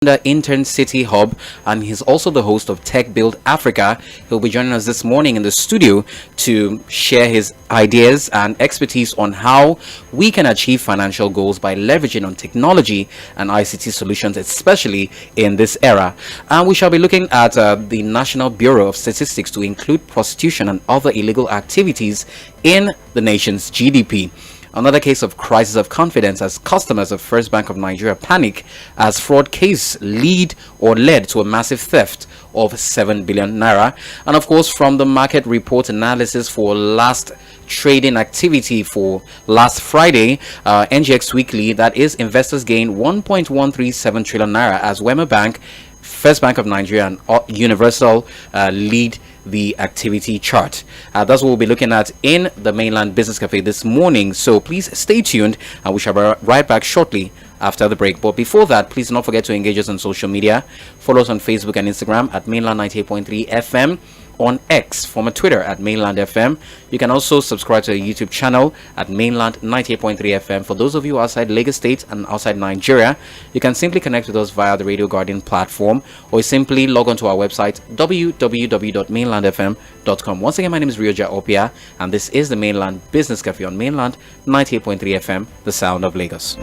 the Intern City Hub, and he's also the host of Tech Build Africa. He'll be joining us this morning in the studio to share his ideas and expertise on how we can achieve financial goals by leveraging on technology and ICT solutions, especially in this era. And we shall be looking at the National Bureau of Statistics to include prostitution and other illegal activities in the nation's GDP. Another case of crisis of confidence as customers of First Bank of Nigeria panic as fraud case led to a massive theft of 7 billion naira. And of course, from the market report analysis for last trading activity for last Friday, NGX Weekly, that is, investors gained 1.137 trillion naira as Wema Bank, First Bank of Nigeria, and Universal lead the activity chart. That's what we'll be looking at in the Mainland Business Cafe this morning. So please stay tuned, and we shall be right back shortly after the break. But before that, please do not forget to engage us on social media. Follow us on Facebook and Instagram at Mainland 98.3 FM, on X, former Twitter at Mainland FM. You can also subscribe to our YouTube channel at Mainland 98.3 FM. For those of you outside Lagos State and outside Nigeria, you can simply connect with us via the Radio Guardian platform, or simply log on to our website www.mainlandfm.com. Once again, my name is 𝗪𝗀𝗃𝗽, and this is the Mainland Business Cafe on Mainland 98.3 FM, the sound of Lagos.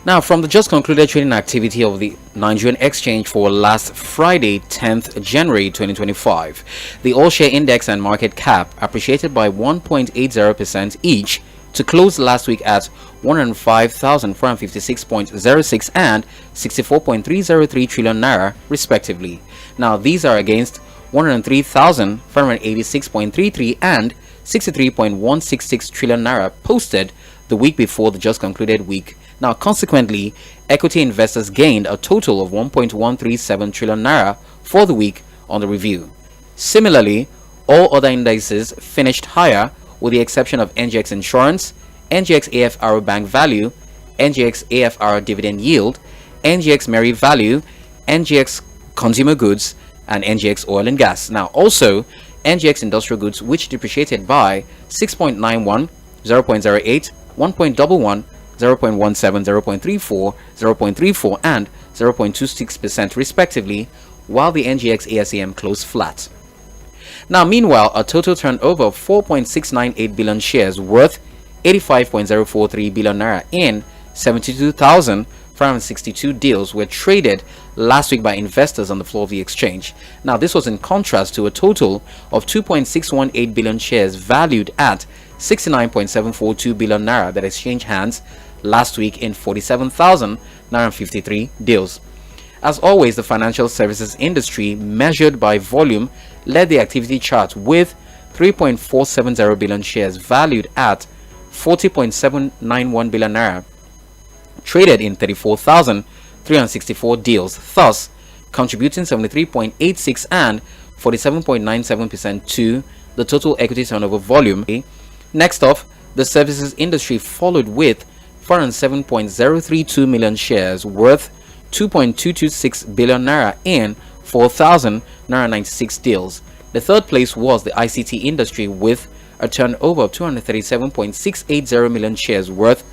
Now, from the just concluded trading activity of the Nigerian exchange for last Friday, 10th January 2025, the all-share index and market cap appreciated by 1.80% each to close last week at 105,456.06 and 64.303 trillion naira, respectively. Now, these are against 103,586.33 and 63.166 trillion naira posted the week before the just concluded week. Now, consequently, equity investors gained a total of 1.137 trillion naira for the week on the review. Similarly, all other indices finished higher with the exception of NGX Insurance, NGX AFR Bank Value, NGX AFR Dividend Yield, NGX Merry Value, NGX Consumer Goods, and NGX Oil and Gas. Now, also, NGX Industrial Goods, which depreciated by 6.91, 0.08, 1.11, 0.17, 0.34, 0.34, and 0.26% respectively, while the NGX ASEM closed flat. Now, meanwhile, a total turnover of 4.698 billion shares worth 85.043 billion naira in 72,562 deals were traded last week by investors on the floor of the exchange. Now, this was in contrast to a total of 2.618 billion shares valued at 69.742 billion naira that exchanged hands last week in 47,953 deals. As always, the financial services industry, measured by volume, led the activity chart with 3.470 billion shares valued at 40.791 billion naira traded in 34,364 deals, thus contributing 73.86 and 47.97% to the total equity turnover volume. Next off, the services industry followed with 407.032 million shares worth 2.226 billion naira in 4,996 deals. The third place was the ICT industry with a turnover of 237.680 million shares worth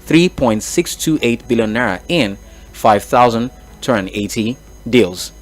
3.628 billion naira in 5,280 deals.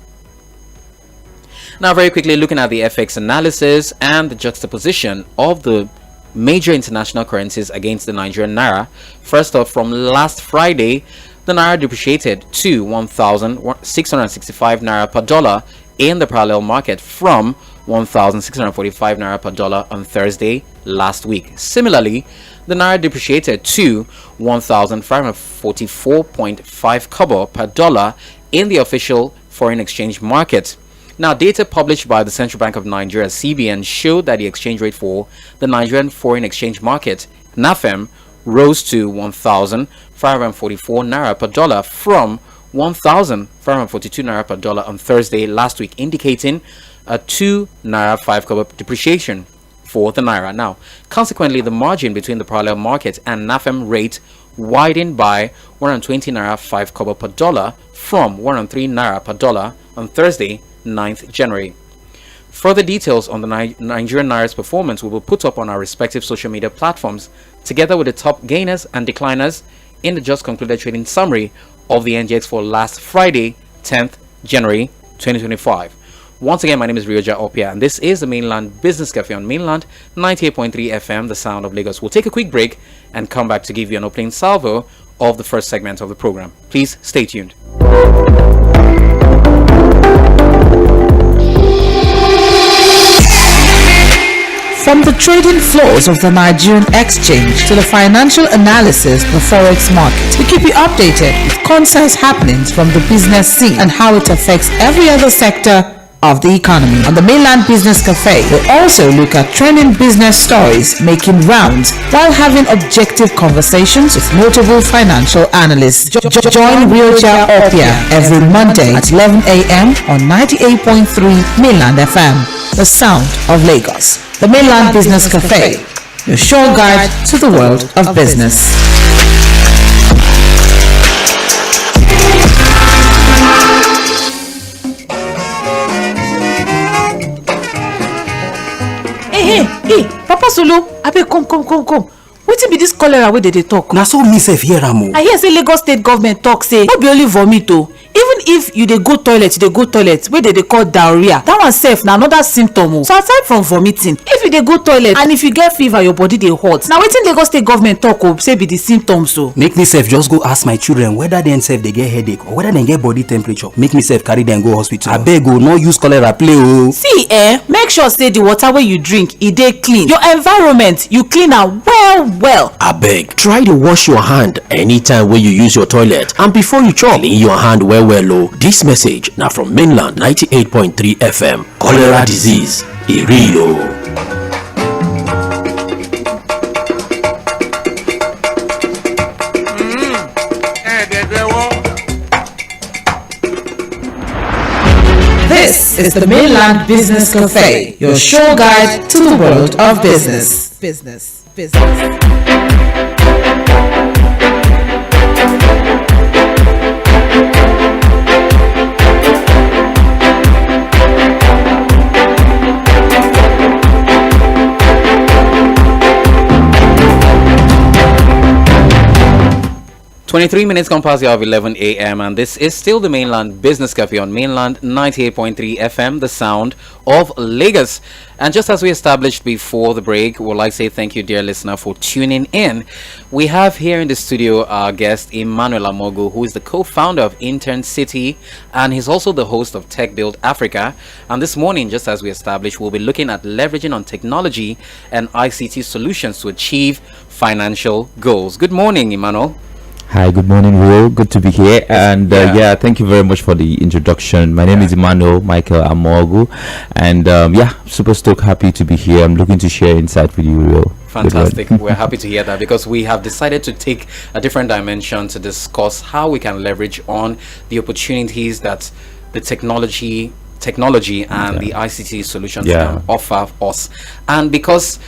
Now, very quickly looking at the FX analysis and the juxtaposition of the major international currencies against the Nigerian naira. First off, from last Friday, the naira depreciated to 1,665 naira per dollar in the parallel market from 1,645 naira per dollar on Thursday last week. Similarly, the naira depreciated to 1,544.5 kobo per dollar in the official foreign exchange market. Now, data published by the Central Bank of Nigeria, CBN, showed that the exchange rate for the Nigerian foreign exchange market, NAFEM, rose to 1,544 naira per dollar from 1,542 naira per dollar on Thursday last week, indicating a 2 naira 5 kobo depreciation for the naira. Now, consequently, the margin between the parallel market and NAFEM rate widened by 120 naira 5 kobo per dollar from 103 naira per dollar on Thursday, 9th January. Further details on the Nigerian Naira's performance will be put up on our respective social media platforms, together with the top gainers and decliners in the just concluded trading summary of the NGX for last Friday, 10th January 2025. Once again, my name is 𝗪𝗠𝗏, and this is the Mainland Business Cafe on Mainland 98.3 FM, the sound of Lagos. We'll take a quick break and come back to give you an opening salvo of the first segment of the program. Please stay tuned. From the trading floors of the Nigerian exchange to the financial analysis of the forex market, we keep you updated with concise happenings from the business scene and how it affects every other sector of the economy. On the Mainland Business Cafe, we'll also look at trending business stories making rounds while having objective conversations with notable financial analysts. Join 𝗪𝗠𝗏 every Monday at 11 a.m. on 98.3 Mainland FM, the sound of Lagos. The Mainland Business Cafe, your sure guide to the world of business. Hey, Papa Solo, abeg come. Wetin be this cholera wey dey talk? Na so me sef hear am o. I hear say Lagos state government talk say no be only vomit o. Even if you dey go toilet wey dey call diarrhea, that one sef na another symptom o. So aside from vomiting, if you dey go toilet and if you get fever, your body dey hot, na wetin Lagos state government talk o say be the symptoms o. Make me sef just go ask my children whether dem sef dey get headache or whether dem get body temperature. Make me sef carry dem go hospital. Abeg o, no use cholera play o. See make sure say the water wey you drink e dey clean. Your environment, you clean am well. Abeg, try to wash your hand anytime when you use your toilet and before you chop. Clean your hand well o. This message na from Mainland 98.3 FM. Cholera disease e real o. This is the Mainland Business Cafe, your sure guide to the world of business. Business. 23 minutes gone past the hour of 11 a.m. and this is still the Mainland Business Cafe on Mainland 98.3 FM, the sound of Lagos. And just as we established before the break, we'd like to say thank you, dear listener, for tuning in. We have here in the studio our guest, 𝗪𝗏𝘁𝗏, who is the co-founder of 𝗪𝗏𝗁, and he's also the host of Tech Build Africa. And this morning, just as we established, we'll be looking at leveraging on technology and ICT solutions to achieve financial goals. Good morning, 𝗪𝗏𝗁. Hi, good morning, Will. Good to be here. And thank you very much for the introduction. My name is 𝗪𝗏𝗁, and super stoked, happy to be here. I'm looking to share insight with you, Will. Fantastic. We're happy to hear that because we have decided to take a different dimension to discuss how we can leverage on the opportunities that the technology and the ICT solutions can offer us. And because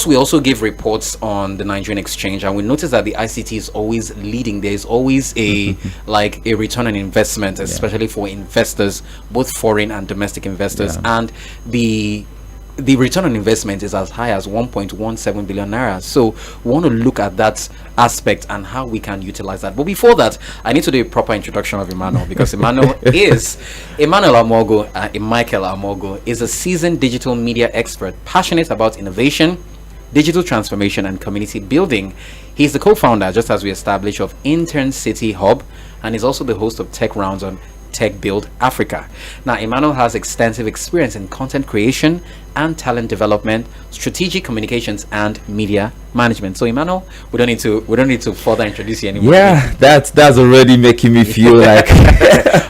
we also give reports on the Nigerian exchange, and we notice that the ICT is always leading. There is always a return on investment, especially for investors, both foreign and domestic investors, and the return on investment is as high as 1.17 billion naira. So we want to look at that aspect and how we can utilize that. But before that, I need to do a proper introduction of 𝗪𝗏𝗁, because 𝗪𝗏𝗁 is a seasoned digital media expert, passionate about innovation, digital transformation, and community building. He's the co-founder, just as we established, of 𝗪𝗏𝗁 Hub, and he's also the host of Tech Rounds on Tech Build Africa. Now, 𝗪𝗏𝗁 has extensive experience in content creation and talent development, strategic communications, and media management. So, 𝗪𝗏𝗁, we don't need to further introduce you anymore. Yeah, that's already making me feel like.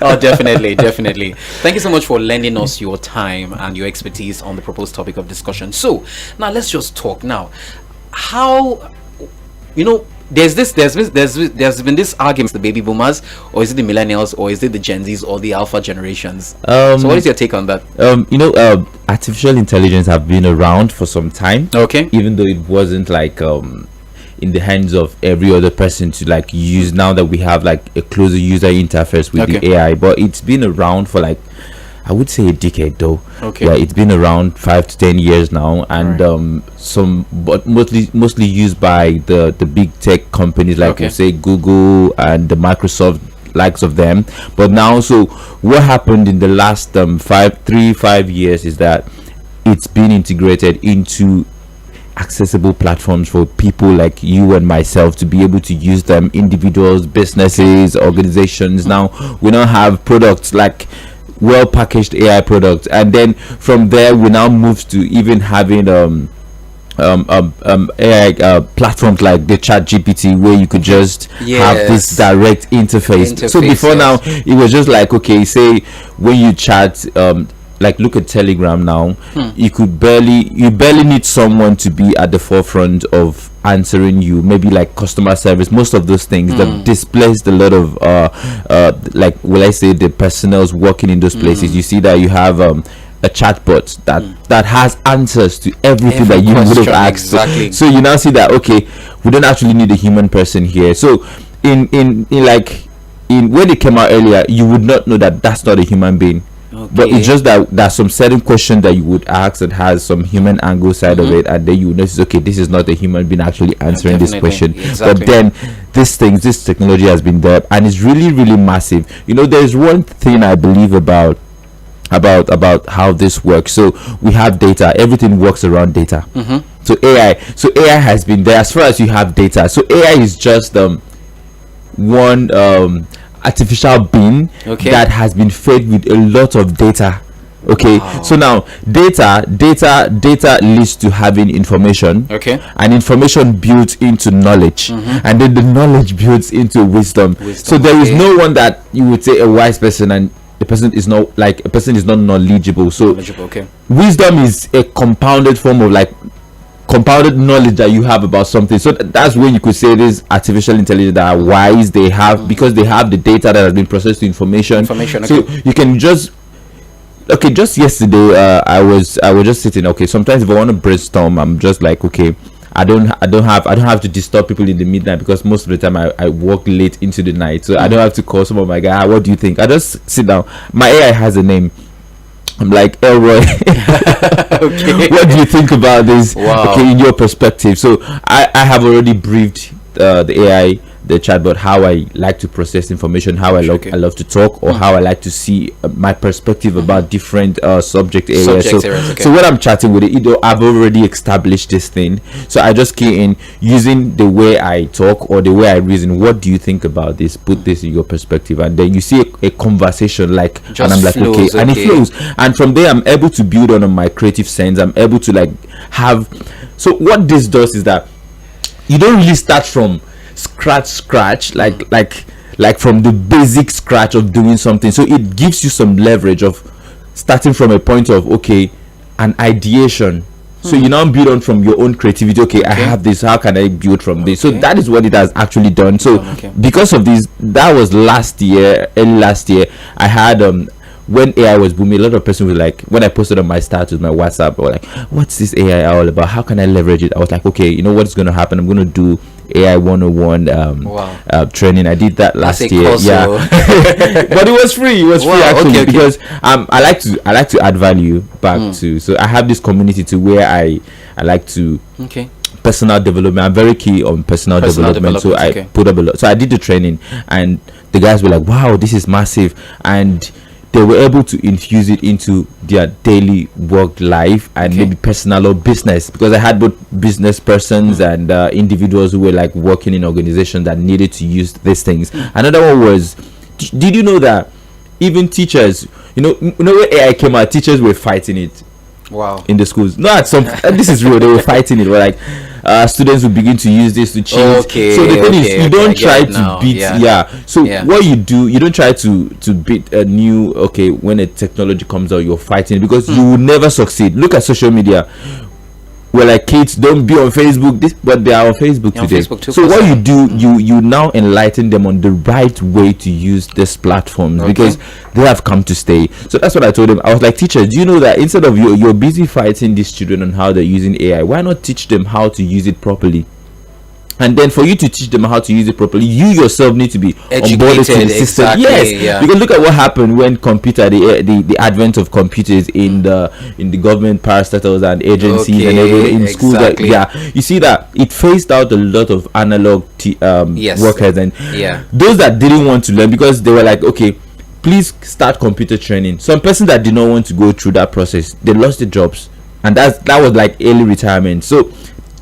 Oh, definitely. Thank you so much for lending us your time and your expertise on the proposed topic of discussion. So, now let's just talk now. How, there's been this argument, the baby boomers, or is it the millennials, or is it the Gen Zs, or the alpha generations? So what is your take on that? Artificial intelligence have been around for some time. Okay. Even though it wasn't like in the hands of every other person to like use, now that we have like a closer user interface with the AI, but it's been around for like I would say a decade though. Okay. Yeah, it's been around 5 to 10 years now, and but mostly used by the big tech companies like say Google and the Microsoft likes of them. But now, so what happened in the last 5 years is that it's been integrated into accessible platforms for people like you and myself to be able to use them. Individuals, businesses, organizations. Now we now have products like well packaged AI products, and then from there we now move to even having AI platforms like the ChatGPT, where you could just have this direct interface. So before now it was just like, okay, say when you chat, like look at Telegram now, you barely need someone to be at the forefront of answering you, maybe like customer service, most of those things that displaced a lot of like, will I say, the personnels working in those places. You see that you have a chatbot that has answers to everything that you would have asked. Exactly. So you now see that, okay, we don't actually need a human person here. So in when it came out earlier, you would not know that that's not a human being. But it's just that there's some certain question that you would ask that has some human angle side of it, and then you notice, okay, this is not a human being actually answering this question. But then this technology has been there, and it's really, really massive. You know, there's one thing I believe about how this works. So we have data, everything works around data. So AI has been there as far as you have data. So AI is just one artificial being that has been fed with a lot of data. So now data leads to having information, and information builds into knowledge, and then the knowledge builds into wisdom. So there is no one that you would say a wise person and a person is not knowledgeable. So wisdom is a compounded form of like compounded knowledge that you have about something. So that's when you could say this artificial intelligence that are wise. They have, because they have the data that has been processed to information. So you can just yesterday I was just sitting. Sometimes if I want to brainstorm, I'm just like, okay, I don't have to disturb people in the midnight, because most of the time I work late into the night, so I don't have to call some of my guys. What do you think? I just sit down. My AI has a name. I'm like, Elroy, what do you think about this? Okay, in your perspective. So I have already briefed the AI, the chatbot, how I like to process information, how I love to talk, or how I like to see my perspective about different subject areas. So when I'm chatting with it, I've already established this thing. So I just key in using the way I talk or the way I reason. What do you think about this? Put this in your perspective, and then you see a conversation like, just and I'm like, flows, and it flows. And from there, I'm able to build on my creative sense. I'm able to like have. So what this does is that you don't really start from scratch like from the basic scratch of doing something. So it gives you some leverage of starting from a point of, okay, an ideation. So you now build on from your own creativity. I have this, how can I build from this? So that is what it has actually done. So because of this, that was early last year, I had when AI was booming, a lot of persons were like, when I posted on my status, my WhatsApp, they were like, what's this AI all about? How can I leverage it? I was like, okay, you know what's going to happen? I'm going to do AI 101 training. I did that last year. But it was free. It was free actually, because I like to add value back to. So I have this community to where I like to personal development. I'm very key on personal development. So I put up a lot. So I did the training, and the guys were like, wow, this is massive, and they were able to infuse it into their daily work life and maybe personal or business, because I had both business persons and individuals who were like working in organizations that needed to use these things. Another one was, did you know that even teachers, you know when AI came out, teachers were fighting it in the schools? This is real. They were fighting it. We're like, students will begin to use this to cheat. So the thing is, you don't try to beat. So what you do, you don't try to beat a new. When a technology comes out, you're fighting, because you will never succeed. Look at social media. Well, like, kids don't be on Facebook, but they are on Facebook today. So what you do, you now enlighten them on the right way to use these platforms, because they have come to stay. So that's what I told them. I was like, teachers, do you know that instead of you're busy fighting these children on how they're using AI, why not teach them how to use it properly? And then for you to teach them how to use it properly, you yourself need to be onboarded to the system. Exactly, yes, yeah. because look at what happened when the advent of computers in the government parastatals and agencies and everything in schools. Exactly. You see that it phased out a lot of analog workers, and those that didn't want to learn because they were like, okay, please start computer training. Some person that did not want to go through that process, they lost their jobs, and that was like early retirement. So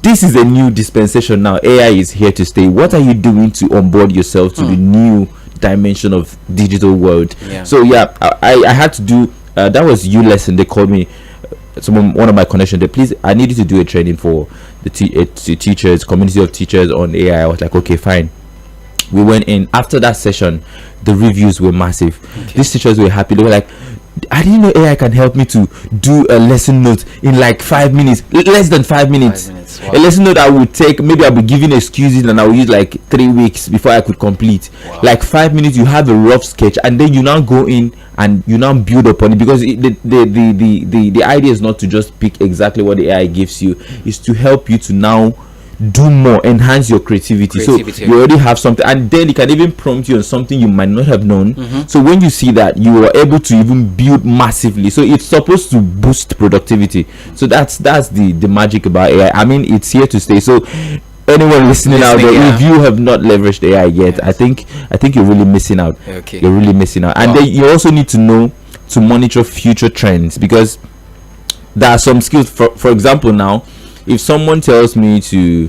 this is a new dispensation now. AI is here to stay. What are you doing to onboard yourself to the new dimension of digital world? So I had to do that was lesson. They called me one of my connections. They, please, I needed to do a training for the teachers, community of teachers on AI. I was like, okay, fine. We went in. After that session, the reviews were massive. These teachers were happy. They were like, I didn't know AI can help me to do a lesson note in like 5 minutes, less than 5 minutes. Wow. A lesson note I would take, maybe I'll be giving excuses and I'll use like 3 weeks before I could complete. Wow. Like 5 minutes, you have a rough sketch, and then you now go in and you now build upon it, because the idea is not to just pick exactly what the AI gives you, is to help you to now do more, enhance your creativity. So you already have something, and then it can even prompt you on something you might not have known. So when you see that, you are able to even build massively. So it's supposed to boost productivity. So that's the magic about AI. I mean, it's here to stay. So anyone listening out there, if you have not leveraged AI yet, I think you're really missing out. You're really missing out. And then you also need to know to monitor future trends, because there are some skills. For example, now, if someone tells me to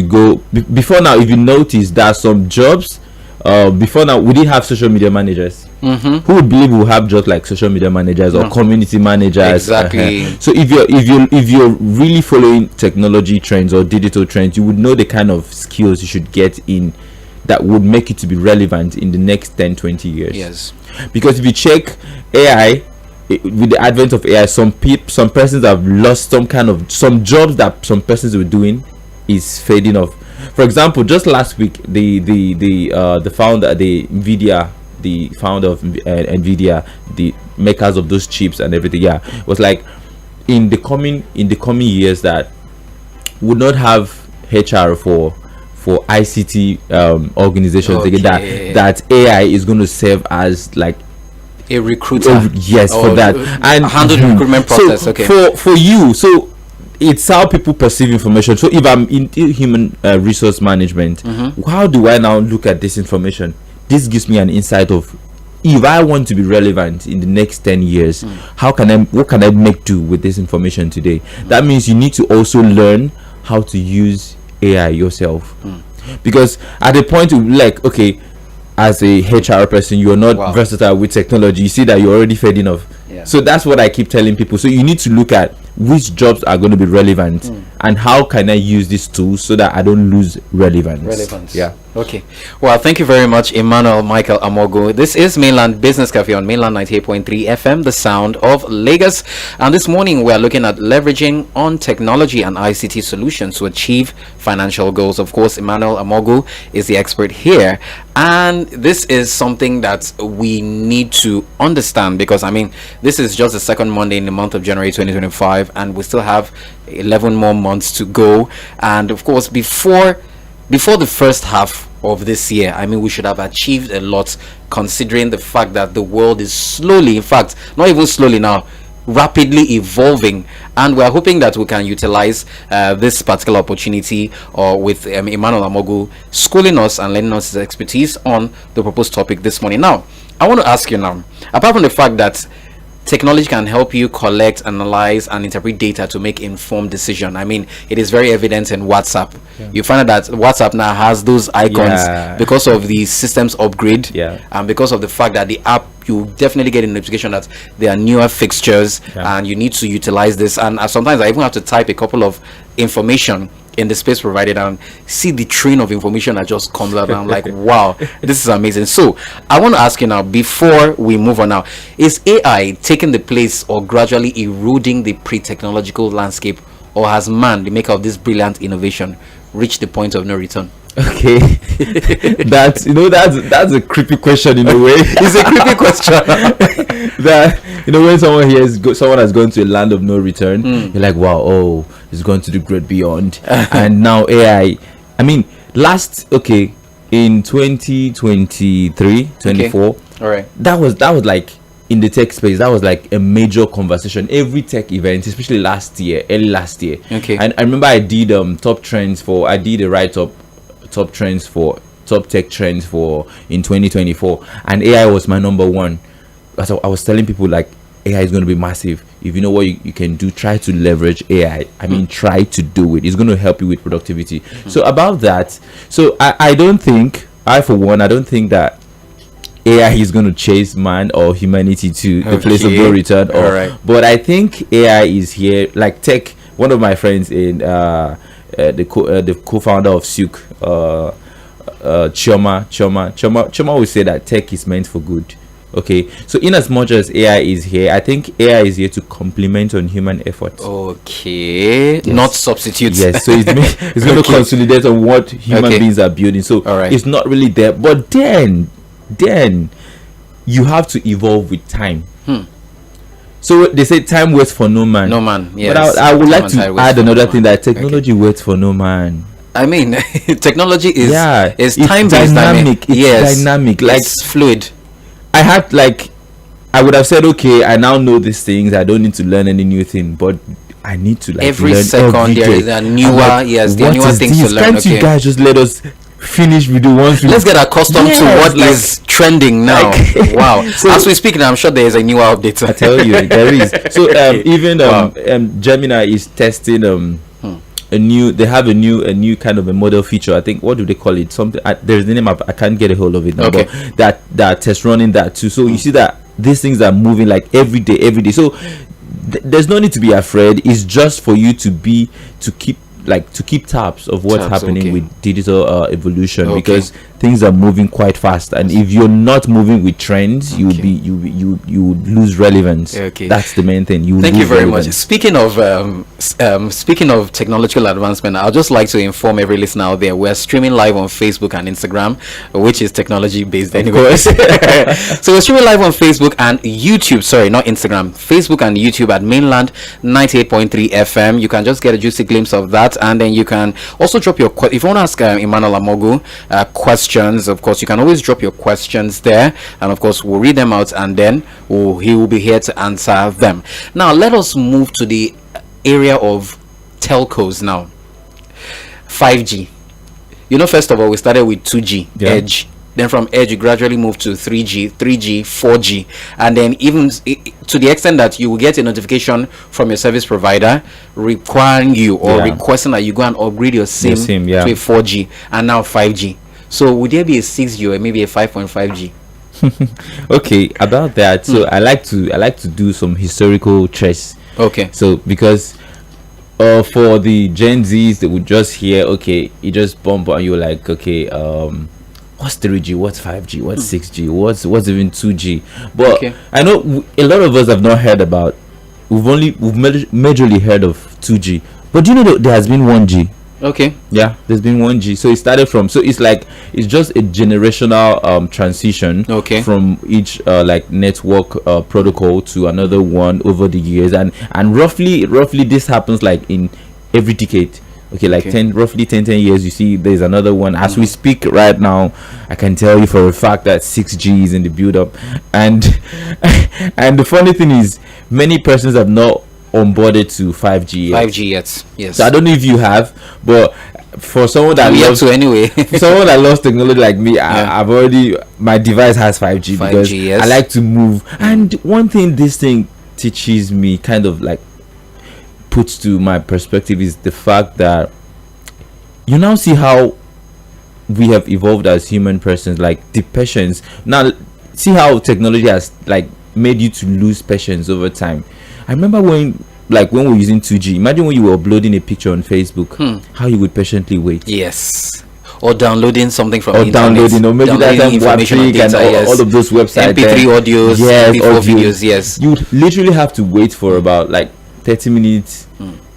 go before now, if you notice, there are some jobs before now we didn't have social media managers. Who would believe we'll have jobs like social media managers or community managers? Exactly. So if you're really following technology trends or digital trends, you would know the kind of skills you should get in that would make it to be relevant in the next 10-20 years. Yes. Because if you check AI, with the advent of AI, some persons have lost some jobs that some persons were doing is fading off. For example, just last week, the founder, the founder of Nvidia, the makers of those chips and everything, was like, in the coming years, that would not have HR for ICT organizations. That AI is going to serve as like a recruiter. For that, and handle the recruitment process. So for you, so it's how people perceive information. So if I'm in human resource management, how do I now look at this information? This gives me an insight of, if I want to be relevant in the next 10 years, what can I make do with this information today? That means you need to also learn how to use AI yourself, because at the point of like, okay, as a HR person, you're not versatile with technology. You see that you're already fading off. So that's what I keep telling people. So you need to look at which jobs are going to be relevant and how can I use these tools so that I don't lose relevance. Okay. Well, thank you very much, Emmanuel Michael Amogu. This is Mainland Business Cafe on Mainland 98.3 FM, the sound of Lagos. And this morning, we are looking at leveraging on technology and ICT solutions to achieve financial goals. Of course, Emmanuel Amogu is the expert here. And this is something that we need to understand, because, I mean, this is just the second Monday in the month of January 2025, and we still have 11 more months to go. And, of course, before the first half of this year, I mean, we should have achieved a lot, considering the fact that the world is slowly, in fact, not even slowly now, rapidly evolving, and we're hoping that we can utilize this particular opportunity with Emmanuel Amogu schooling us and lending us his expertise on the proposed topic this morning. Now, I want to ask you now, apart from the fact that technology can help you collect, analyze, and interpret data to make informed decision. I mean, it is very evident in WhatsApp. You find out that WhatsApp now has those icons because of the systems upgrade, and because of the fact that the app, you definitely get a notification that there are newer fixtures, and you need to utilize this. And sometimes I even have to type a couple of information in the space provided and see the train of information that just comes out, and I'm like, wow, this is amazing. So I want to ask you now, before we move on now, is AI taking the place or gradually eroding the pre-technological landscape, or has man, the maker of this brilliant innovation, reached the point of no return? Okay, that's a creepy question in a way. It's a creepy question. That, when someone someone has gone to a land of no return, you're like, wow, it's going to the great beyond. And now AI I mean, in 2023, 24, all right, that was like, in the tech space, that was like a major conversation. Every tech event, especially early last year. Okay. And I remember I did I did a write-up, top tech trends for in 2024, and AI was my number one. So I was telling people, like, AI is going to be massive. If you know what you can do, try to leverage AI. I mean, try to do it. It's going to help you with productivity. So about that, so I don't think that AI is going to chase man or humanity to the place of no return. But I think AI is here. Like tech, one of my friends in the co-founder of 𝗬𝗂𝗀, 𝗪𝗏 will say that tech is meant for good. Okay, so in as much as AI is here, I think AI is here to complement on human effort. Okay, yes. Not substitute. Yes, so it's going to consolidate on what human beings are building. So it's not really there. But then you have to evolve with time. So they say time waits for no man. No man. Yes. But I would like to add another thing, that technology waits for no man. I mean, technology is time dynamic. It's dynamic. Like it's fluid. I would have said, okay, I now know these things. I don't need to learn any new thing, but I need to every learn second there are newer, there are newer things to learn. Can't you guys just let us finish with the ones? Let's get accustomed to what is trending now. Wow. So, as we speak now, I'm sure there is a newer update. I tell you, there is. So even Gemini is testing they have a new kind of a model feature. I think, what do they call it? Something there's the name I can't get a hold of it now. But that test running that too. So you see that these things are moving like every day. So there's no need to be afraid. It's just for you to keep tabs of what's happening with digital evolution, because things are moving quite fast, and if you're not moving with trends, you would lose relevance. That's the main thing. Thank you very much. Speaking of technological advancement, I'd just like to inform every listener out there, we're streaming live on Facebook and Instagram, which is technology based anyway. So we're streaming live on Facebook and YouTube. Sorry, not Instagram. Facebook and YouTube at Mainland 98.3 FM. You can just get a juicy glimpse of that, and then you can also drop your if you want to ask Emmanuel Amogu questions. Of course, you can always drop your questions there, and of course we'll read them out, and then he will be here to answer them. Now let us move to the area of telcos now. 5G. First of all, we started with 2G, Edge. Then from Edge, you gradually move to 3G, 4G, and then even to the extent that you will get a notification from your service provider requiring you or requesting that you go and upgrade your SIM to a 4G, and now 5G. So would there be a 6G or maybe a 5.5G? Okay, about that. So I like to do some historical chess. Okay. So because for the Gen Zs, they would just hear, okay, you just bump and you're like, okay, what's 3G, what's 5G, what's 6G, what's even 2G? But I know a lot of us have not heard about. We've majorly heard of 2G. But do you know that there has been 1G? Okay. Yeah, there's been 1G. So it started from, so it's just a generational transition from each network protocol to another one over the years, and roughly this happens like in every decade. Roughly 10 years, you see there's another one. As we speak right now, I can tell you for a fact that 6G is in the build up, and the funny thing is, many persons have not onboarded to 5G yet. 5G yet, yes. So I don't know if you have, but for someone that loves for someone that loves technology like me, I've already, my device has 5G because I like to move. And one thing this thing teaches me, kind of like puts to my perspective, is the fact that you now see how we have evolved as human persons, like the patience. Now see how technology has like made you to lose patience over time. I remember when we were using 2G, imagine when you were uploading a picture on Facebook, how you would patiently wait. Yes. Or downloading something from the internet. Downloading, or maybe that time WebTrick and all of those websites. MP3 audios, MP4 videos, yes. You would literally have to wait for about 30 minutes,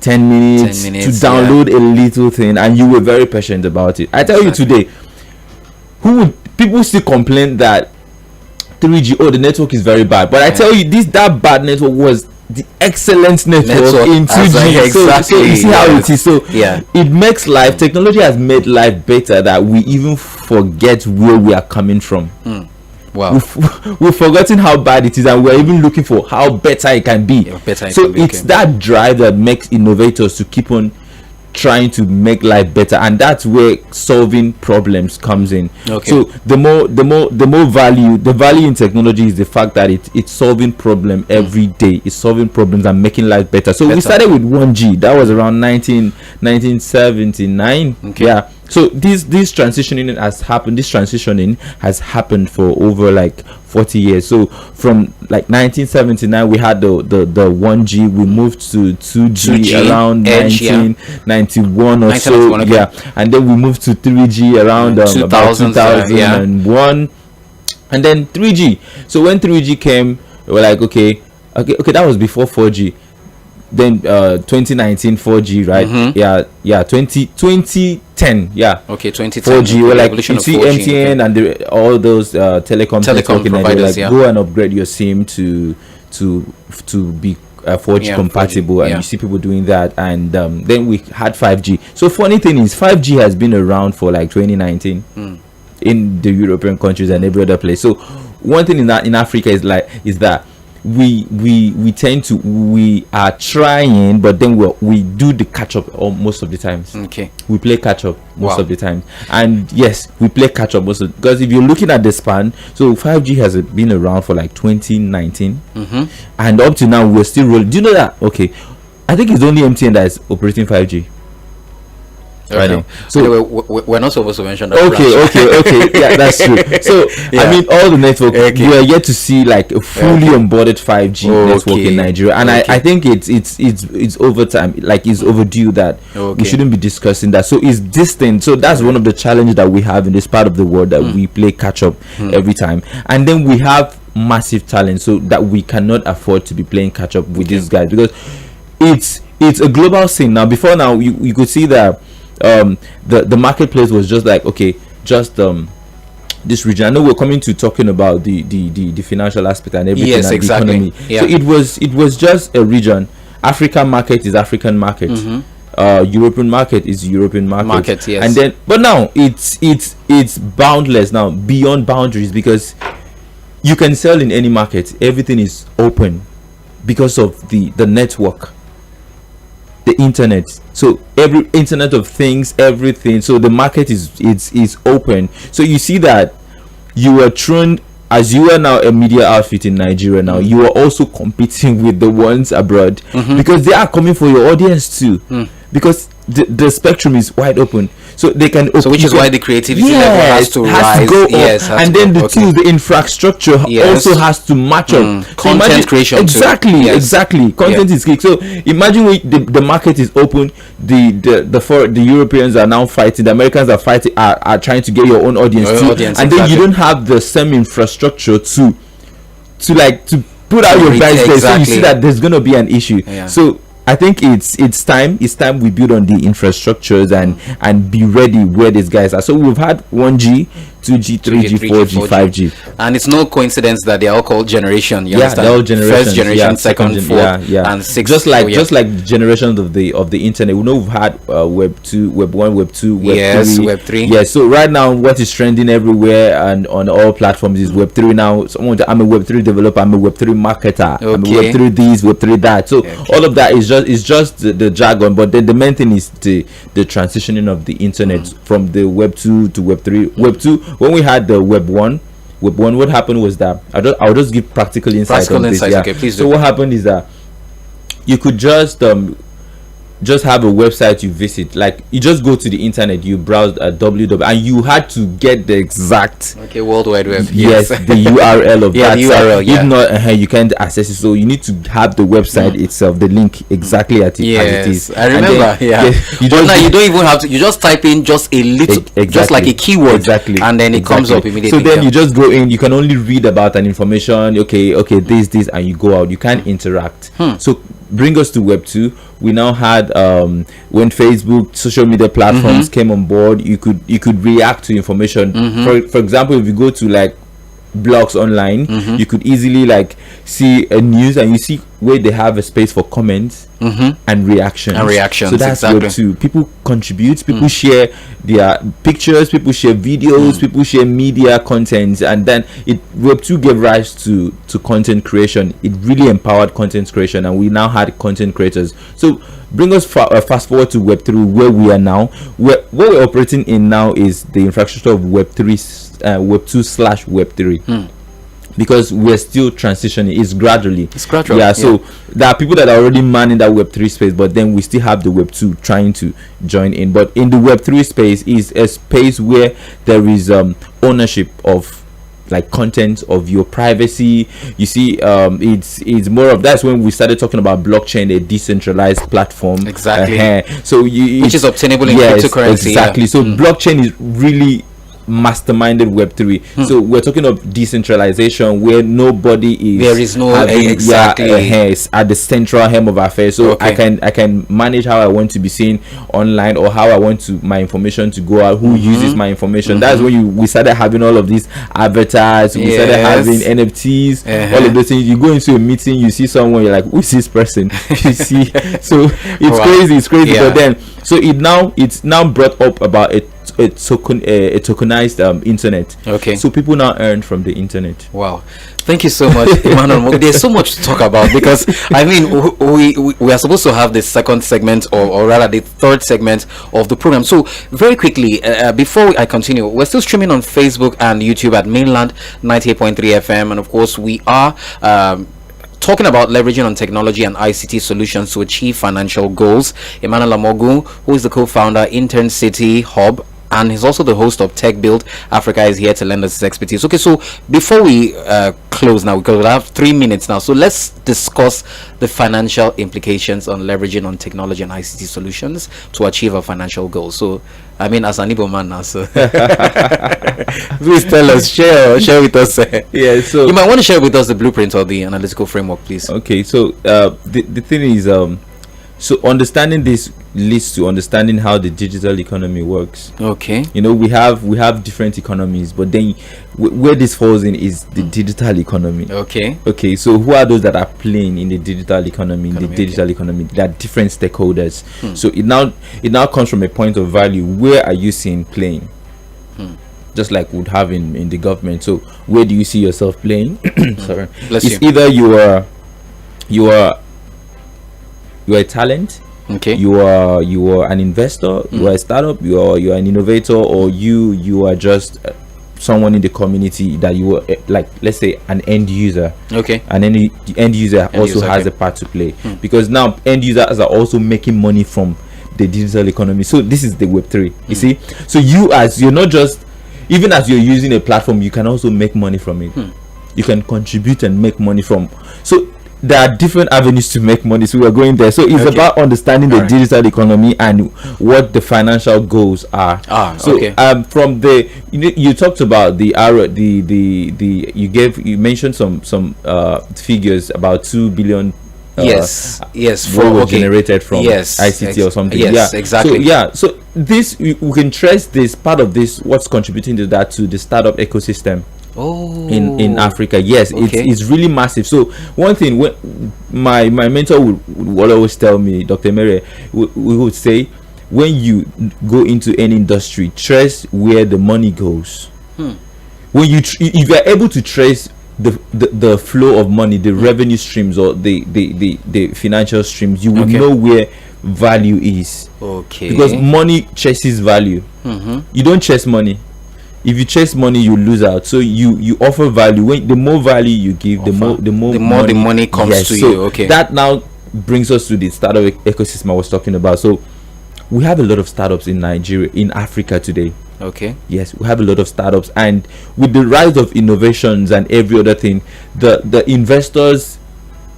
10 minutes to download a little thing, and you were very patient about it. I tell you today, people still complain that 3G, the network is very bad, but I tell you, that bad network was the excellent network in 2G. Exactly. So you see how it is. So Yeah. it makes life, technology has made life better that we even forget where we are coming from. Wow. We've forgotten how bad it is, and we're even looking for how better it can be. Yeah, better it So can be, it's okay. that drive that makes innovators to keep on trying to make life better, and that's where solving problems comes in. Okay. So the more value in technology is the fact that it's solving problem every day. It's solving problems and making life better. So we started with 1G. That was around 1979. Okay. Yeah. So this transitioning has happened for over like 40 years. So from like 1979 we had the 1G, we moved to 2G around Edge, 1991 or so, okay. yeah, and then we moved to 3G around about 2001, and then 3G. So when 3G came, we were like, okay, that was before 4G. Then 2019 4G, right? Yeah 2010, yeah, Okay, 2010. 4G. We're like, Evolution you of see 4G, MTN and all those telecom providers, like, go and upgrade your SIM to be 4G compatible, 4G, and you see people doing that. And then we had 5G. So funny thing is 5G has been around for like 2019 in the European countries and every other place. So one thing in Africa is that we are trying, but then we do the catch up most of the times. Okay. We play catch up most Wow. of the time, and yes, we play catch up because if you're looking at the span, so 5G has been around for like 2019, and up to now we're still rolling. Do you know that? Okay, I think it's only MTN that is operating 5G. Right now. So anyway, we're not supposed to mention that. okay, yeah, that's true. So I mean, all the network, we are yet to see like a fully onboarded 5G network in Nigeria, and I think it's over time, like it's overdue that we shouldn't be discussing that. So it's distant. So that's one of the challenges that we have in this part of the world, that we play catch up every time, and then we have massive talent, so that we cannot afford to be playing catch up with these guys, because it's a global scene now. Before now, you could see that the marketplace was just like, okay, just this region. I know we're coming to talking about the financial aspect and everything, Yes, and exactly. the economy. Yeah. So it was just a region. African market is African market. European market is European market. Yes. And then, but now it's boundless now, beyond boundaries, because you can sell in any market. Everything is open because of the network, the internet. So every internet of things, everything. So the market is open. So you see that you are thrown, as you are now a media outfit in Nigeria now, you are also competing with the ones abroad, because they are coming for your audience too, because the spectrum is wide open. So they can. So which is why the creativity level has to rise. Go up. Yes, has and to then go. the tools, the infrastructure also has to match up. So Content creation too. Exactly, Yes. exactly. Content is key. So imagine when the market is open, the Europeans are now fighting, the Americans are fighting, are trying to get your own audience too, and then you don't have the same infrastructure to put out your guys there. So you see that there's gonna be an issue. So I think it's time we build on the infrastructures and be ready where these guys are. So we've had 1G, 2G, 3G, 4G, 5G, and it's no coincidence that they are all called generation. You understand? they're all generations. First generation, second, fourth, and sixth. Just like generations of the internet. We know we've had Web 2, Web 1, Web 2, Web 3. Web 3. Yes. So right now, what is trending everywhere and on all platforms is Web 3 now. I'm a Web 3 developer. I'm a Web 3 marketer. I'm a Web 3 this, Web 3 that. So all of that is just the jargon. But then the main thing is the transitioning of the internet from the Web 2 to Web 3. Web 2. When we had the Web 1, what happened was that I'll just give practical insight on this. Okay, please do. So what happened is that you could just have a website you visit, like you just go to the internet, you browse at www, and you had to get the exact World Wide Web. Yes, the URL of that the URL. site. If not, you can't access it. So you need to have the website itself, the link exactly as it is. I remember. You but now you don't even have to. You just type in just a little, just like a keyword, and then it comes up immediately. So then you just go in. You can only read about an information. Okay, this, and you go out. You can't interact. So bring us to Web 2. We now had when Facebook, social media platforms came on board, you could react to information. For example, if you go to like blogs online, you could easily like see a news, and you see where they have a space for comments and reactions. So that's exactly. Web 2. People contribute, people share their pictures, people share videos, people share media content, and then Web 2 gave rise to content creation. It really empowered content creation, and we now had content creators. So bring us fast forward to Web 3, where we are now. What we're operating in now is the infrastructure of Web 3, Web 2 / Web 3. Because we're still transitioning. It's gradual. Yeah, so there are people that are already manning that Web 3 space, but then we still have the Web 2 trying to join in. But in the Web 3 space is a space where there is ownership of like content, of your privacy. You see, it's more of, that's when we started talking about blockchain, a decentralized platform. Exactly. So which is obtainable in cryptocurrency. Exactly. So blockchain is really masterminded Web 3. So we're talking of decentralization, where nobody is, there is no it's at the central hem of affairs. So I can manage how I want to be seen online, or how I want to my information to go out, who uses my information. That's when we started having all of these avatars. We started having NFTs, all of those things. You go into a meeting, you see someone, you're like, who's this person? You see, so it's crazy. But then, so it's now brought up about a tokenized internet. So people now earn from the internet. Wow, thank you so much, Emmanuel. There's so much to talk about, because I mean, we are supposed to have the second segment, or rather the third segment of the program. So very quickly, before I continue, we're still streaming on Facebook and YouTube at Mainland 98.3 FM, and of course we are talking about leveraging on technology and ICT solutions to achieve financial goals. Emmanuel Amogu, who is the co-founder Intern City Hub, and he's also the host of Tech Build Africa, is here to lend us his expertise. Okay, so before we close now, because we'll have 3 minutes now, so let's discuss the financial implications on leveraging on technology and ICT solutions to achieve our financial goals. So I mean, as an Igbo man now, so please tell us, share with us. So you might want to share with us the blueprint or the analytical framework, please. Okay, so the thing is, so understanding this leads to understanding how the digital economy works. You know, we have different economies, but then where this falls in is the digital economy. So who are those that are playing in the digital economy? There are different stakeholders. So it now comes from a point of value. Where are you seeing playing? Just like we would have in the government. So where do you see yourself playing? Sorry, it's either you are a talent, you are an investor, you are a startup, you are an innovator, or you are just someone in the community that you are, like, let's say an end user. And then the end user also has a part to play, because now end users are also making money from the digital economy. So this is the Web 3. You see, so you're not just, even as you're using a platform, you can also make money from it. You can contribute and make money from. So there are different avenues to make money, so we are going there. So it's about understanding the digital economy and what the financial goals are. From the you talked about the you mentioned some figures about 2 billion generated from ICT or something. Exactly. So this, we can trace this part of this, what's contributing to that, to the startup ecosystem in Africa. It's really massive. So one thing, my mentor would always tell me, Dr. Mary, we would say, when you go into any industry, trace where the money goes. When if you're able to trace the flow of money, the revenue streams, or the financial streams, you will know where value is. Because money chases value. You don't chase money. If you chase money, you lose out. So you offer value. When the more value you give, the more the money comes to you. That now brings us to the startup ecosystem I was talking about. So we have a lot of startups in Nigeria, in Africa today. Yes, we have a lot of startups, and with the rise of innovations and every other thing, the investors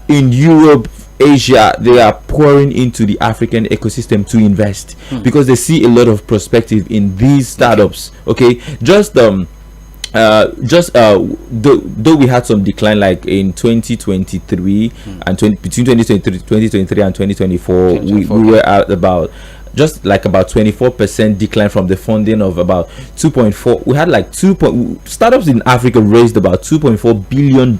in Europe, Asia, they are pouring into the African ecosystem to invest, because they see a lot of perspective in these startups. Though we had some decline, like in 2023 and between 2023 and 2024, we were at about just like about 24% decline from the funding of about 2.4. We had like startups in Africa raised about $2.4 billion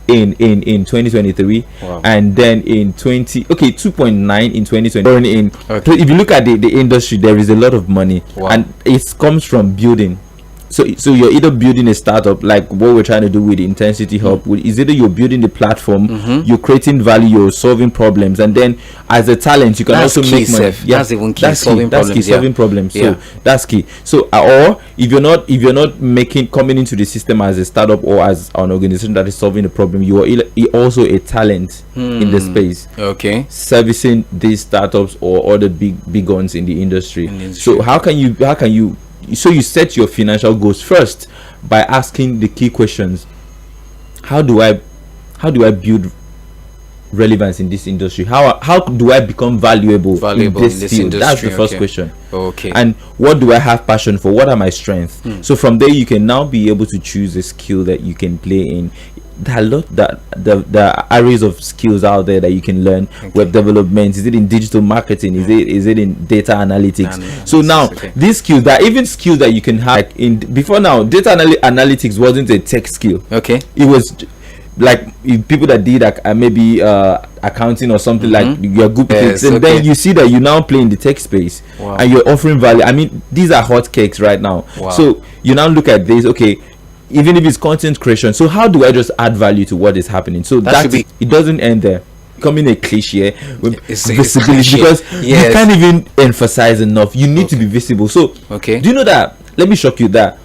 in 2023. Wow. And then in 2.9 in 2020. If you look at the industry, there is a lot of money. Wow. And it comes from building. So you're either building a startup like what we're trying to do with the Intensity Hub. Is either you're building the platform, you're creating value, you're solving problems, and then as a talent you can also make money. Yeah, that's even key. Solving problems. Yeah. So that's key. So or if you're not coming into the system as a startup or as an organization that is solving a problem, you are also a talent in the space. Okay. Servicing these startups or other big guns in the industry. So how can you so you set your financial goals first by asking the key questions. How do I build relevance in this industry? How do I become valuable in this field? Industry? That's the first question. Okay. And what do I have passion for? What are my strengths? So from there you can now be able to choose a skill that you can play in. There are the arrays of skills out there that you can learn. Web development, is it in digital marketing, is it in data analytics? So now these skills, that even skills that you can have before now, data analytics wasn't a tech skill. Okay. It was like people that did maybe accounting or something, like you're good at it, and then you see that you now play in the tech space. Wow. And you're offering value. I mean, these are hot cakes right now. Wow. So you now look at this, even if it's content creation, so how do I just add value to what is happening? So it doesn't end there. Becoming a cliche with visibility, because you can't even emphasize enough. You need to be visible. So do you know that? Let me shock you that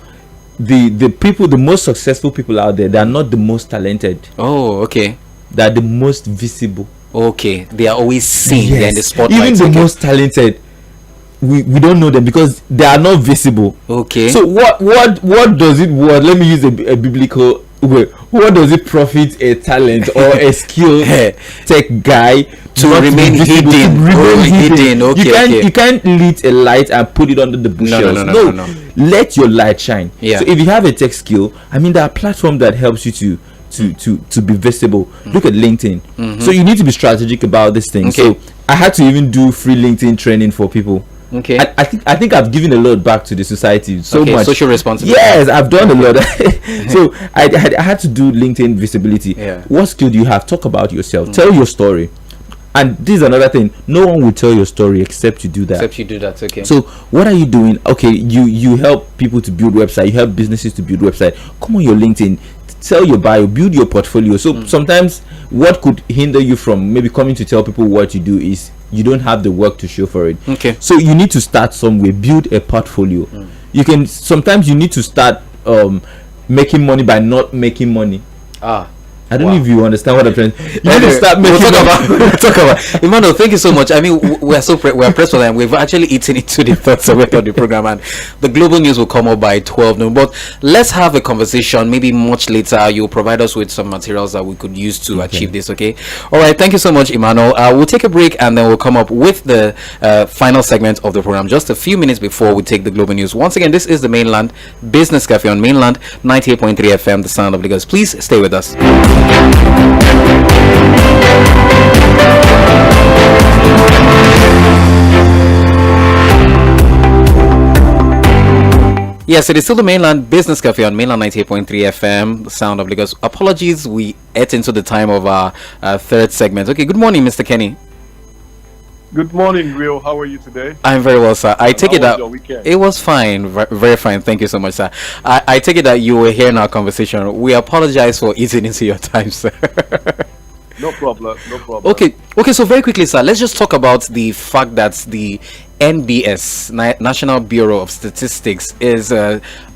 the most successful people out there, they are not the most talented. Oh, okay. They are the most visible. Okay, they are always seen. They're in the spotlight. Even the most talented, we don't know them because they are not visible. Okay. So what does it let me use a biblical way. What does it profit a talent or a skill tech guy to remain hidden? Okay. You can't lit a light and put it under the bushels. No. Let your light shine. Yeah. So if you have a tech skill, I mean, there are platforms that helps you to be visible. Look at LinkedIn. So you need to be strategic about this thing. So I had to even do free LinkedIn training for people. Okay. I think I've given a lot back to the society. So much social responsibility. Yes, I've done a lot. So I had to do LinkedIn visibility. What skill do you have? Talk about yourself. Tell your story. And this is another thing. No one will tell your story except you do that. Okay. So what are you doing? Okay, you help people to build website. You help businesses to build website. Come on your LinkedIn. Tell your bio. Build your portfolio. So sometimes what could hinder you from maybe coming to tell people what you do is you don't have the work to show for it. Okay. So you need to start somewhere. Build a portfolio. Sometimes you need to start making money by not making money. I don't know if you understand what I'm trying. You need to start making we'll talk about Emmanuel, thank you so much. I mean, we're pressed for time. We've actually eaten into the third segment of the program, and the global news will come up by 12 noon. But let's have a conversation maybe much later. You'll provide us with some materials that we could use to achieve this. Okay. All right. Thank you so much, Emmanuel. We'll take a break and then we'll come up with the final segment of the program just a few minutes before we take the global news. Once again, this is the Mainland Business Cafe on Mainland 98.3 FM, the sound of Lagos. Please stay with us. Yes, it is still the Mainland Business Cafe on Mainland 98.3 FM, the sound of Lagos. Apologies, we ate into the time of our third segment. Okay, good morning, Mr. Kenny. Good morning, Will. How are you today? I'm very well, sir. I take it that your weekend? It was fine, very fine. Thank you so much, sir. I take it that you were here in our conversation. We apologize for eating into your time, sir. No problem. Okay. So very quickly, sir, let's just talk about the fact that the NBS, National Bureau of Statistics, is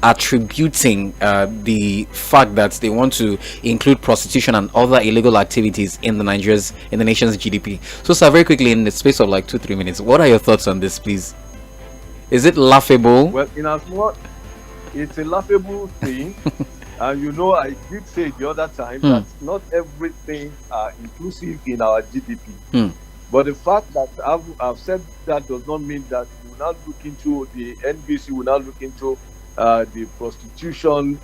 attributing the fact that they want to include prostitution and other illegal activities in the nation's GDP. So, sir, very quickly, in the space of like 2-3 minutes, what are your thoughts on this, please? Is it laughable? Well, in as much it's a laughable thing. And I did say the other time that not everything are inclusive in our GDP. But the fact that I've said that does not mean that we will not look into the NBC, will not look into the prostitution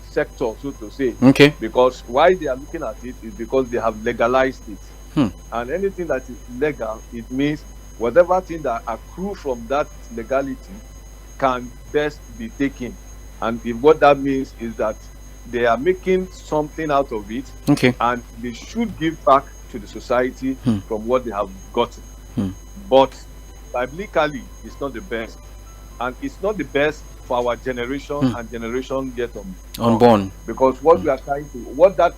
sector, so to say. Okay. Because why they are looking at it is because they have legalized it. And anything that is legal, it means whatever thing that accrue from that legality can best be taken. And if what that means is that they are making something out of it, Okay. and they should give back to the society from what they have gotten. Hmm. But biblically, it's not the best, and it's not the best for our generation and generation get Unborn. because what we are trying to, what that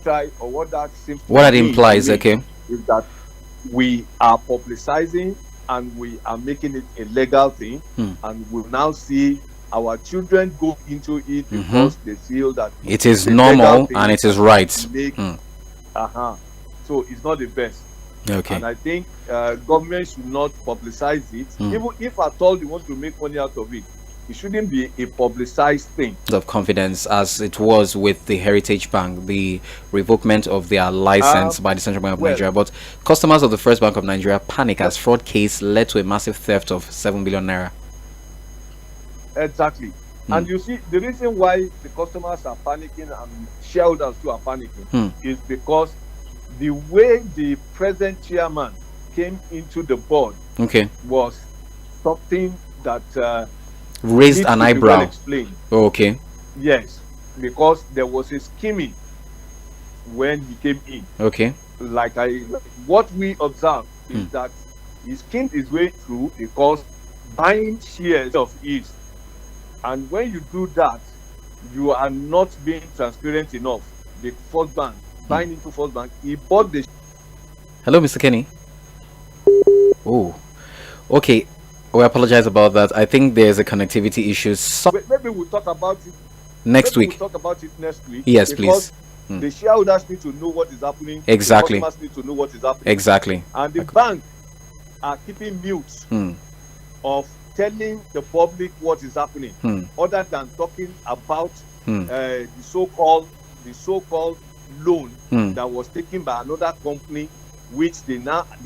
seems to What that mean implies, to me okay. is that we are publicizing and we are making it a legal thing, and we'll now see our children go into it because they feel that It is the normal legal thing and it is right. make- So it's not the best. Okay. And I think government should not publicize it. Even if at all they want to make money out of it, it shouldn't be a publicized thing. Of confidence, as it was with the Heritage Bank, the revokement of their license by the Central Bank of Nigeria. But customers of the First Bank of Nigeria panic as fraud case led to a massive theft of 7 billion naira. Exactly. And you see, the reason why the customers are panicking and shareholders too are panicking is because the way the present chairman came into the board Okay. was something that Raised needs an to be well eyebrow. explained. Okay. Yes, because there was a scheming when he came in. Okay. What we observe is that he schemed his way through because buying shares of ease. And when you do that, you are not being transparent enough. The First Bank, buying into First Bank, he bought the. Hello, Mr. Kenny. Oh, okay. We apologize about that. I think there's a connectivity issue. Maybe we'll talk about it Next week. We'll talk about it next week. Yes, because please. the shareholders need to know what is happening. Exactly. The customers need to know what is happening. Exactly. And the bank are keeping mute of telling the public what is happening, other than talking about the so-called loan that was taken by another company, which they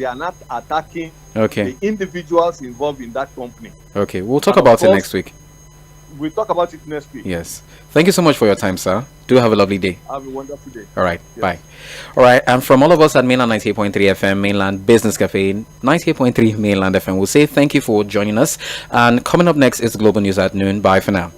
are not attacking Okay. the individuals involved in that company. Okay. We'll talk And of about it course, next week. We'll talk about it next week. Yes. Thank you so much for your time, sir. Do have a lovely day. Have a wonderful day. All right. Yes. Bye. All right. And from all of us at Mainland 98.3 FM, Mainland Business Cafe, 98.3 Mainland FM, we'll say thank you for joining us. And coming up next is Global News at noon. Bye for now.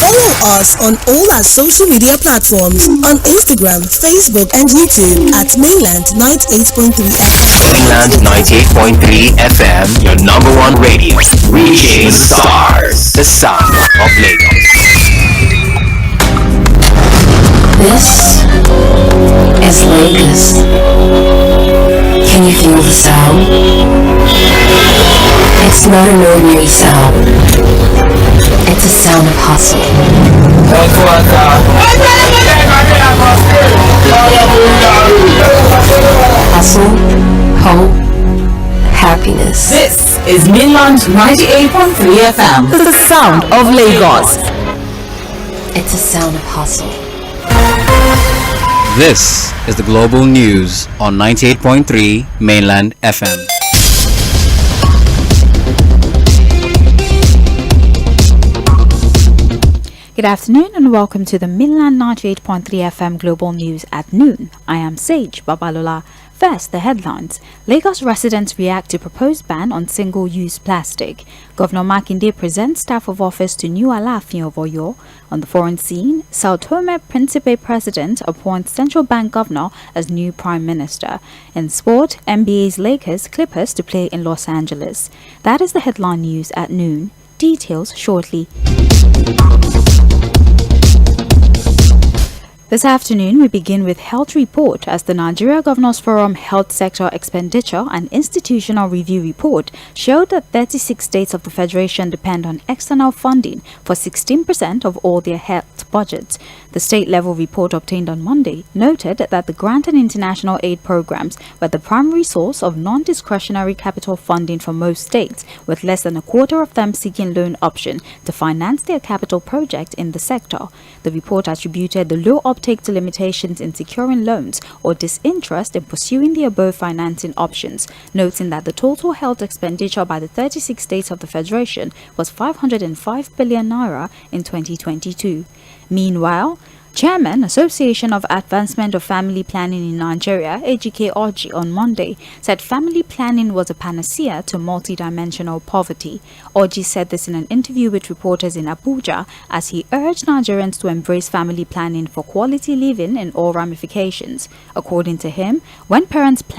Follow us on all our social media platforms on Instagram, Facebook, and YouTube at Mainland 98.3 FM. Mainland 98.3 FM, your number one radio. Reaching the stars. The sound of Lagos. This is Lagos. Can you feel the sound? It's not an ordinary sound. It's a sound of hustle. Hustle, hope, happiness. This is Mainland 98.3 FM, the sound of Lagos. It's a sound of hustle. This is the Global News on 98.3 Mainland FM. Good afternoon and welcome to the Mainland 98.3 FM Global News at noon. I am Sage Babalola. First, the headlines. Lagos residents react to proposed ban on single-use plastic. Governor Makinde presents staff of office to new Alaafin of Oyo. On the foreign scene, Sao Tome Principe president appoints central bank governor as new prime minister. In sport, NBA's Lakers Clippers to play in Los Angeles. That is the headline news at noon. Details shortly. This afternoon, we begin with Health Report as the Nigeria Governors Forum Health Sector Expenditure and Institutional Review Report showed that 36 states of the Federation depend on external funding for 16% of all their health budgets. The state-level report obtained on Monday noted that the grant and international aid programs were the primary source of non-discretionary capital funding for most states, with less than a quarter of them seeking loan option to finance their capital project in the sector. The report attributed the low uptake to limitations in securing loans or disinterest in pursuing the above financing options, noting that the total health expenditure by the 36 states of the Federation was 505 billion naira in 2022. Meanwhile, Chairman, Association of Advancement of Family Planning in Nigeria, 𝗂𝗃𝗏𝗃, on Monday, said family planning was a panacea to multidimensional poverty. 𝗃𝗏 said this in an interview with reporters in Abuja as he urged Nigerians to embrace family planning for quality living in all ramifications. According to him, when parents plan